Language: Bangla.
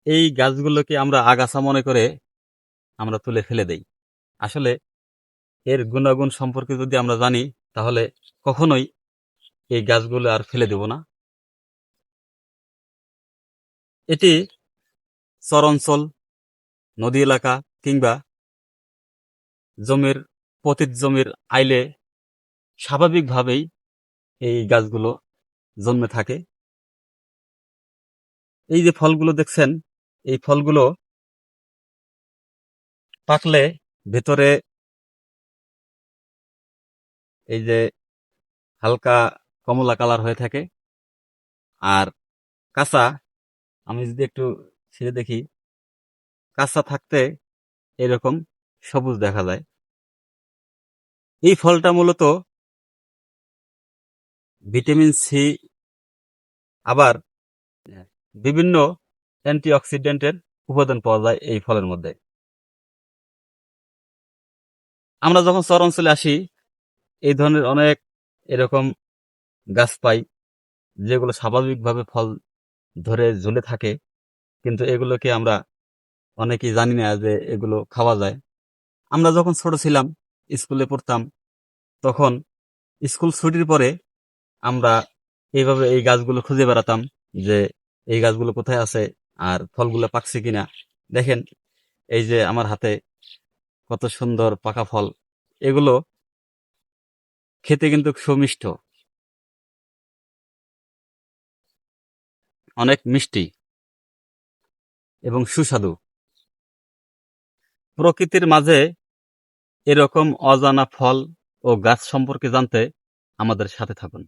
এই গাছগুলোকে আমরা আগাছা মনে করে আমরা তুলে ফেলে দেই। আসলে এর গুণাগুণ সম্পর্কে যদি আমরা জানি, তাহলে কখনোই এই গাছগুলো আর ফেলে দেব না। এটি চরাঞ্চল, নদী এলাকা কিংবা জমির পতিত জমির আইলে স্বাভাবিকভাবেই এই গাছগুলো জন্মে থাকে। এই যে ফলগুলো দেখছেন, এই ফলগুলো পাকলে ভেতরে এই যে হালকা কমলা কালার হয়ে থাকে, আর কাঁচা, আমি যদি একটু ছিঁড়ে দেখি, কাঁচা থাকতে এরকম সবুজ দেখা যায়। এই ফলটা মূলত ভিটামিন সি, আবার বিভিন্ন অ্যান্টিঅক্সিডেন্টের উপাদান পাওয়া যায় এই ফলের মধ্যে। আমরা যখন চর অঞ্চলে আসি, এই ধরনের অনেক এরকম গাছ পাই, যেগুলো স্বাভাবিকভাবে ফল ধরে ঝুলে থাকে, কিন্তু এগুলোকে আমরা অনেকেই জানি না যে এগুলো খাওয়া যায়। আমরা যখন ছোট ছিলাম, স্কুলে পড়তাম, তখন স্কুল ছুটির পরে আমরা এইভাবে এই গাছগুলো খুঁজে বেড়াতাম যে এই গাছগুলো কোথায় আছে আর ফলগুলো পাকছে কিনা। দেখেন, এই যে আমার হাতে কত সুন্দর পাকা ফল, এগুলো খেতে কিন্তু সুমিষ্ট, অনেক মিষ্টি এবং সুস্বাদু। প্রকৃতির মাঝে এরকম অজানা ফল ও গাছ সম্পর্কে জানতে আমাদের সাথে থাকুন।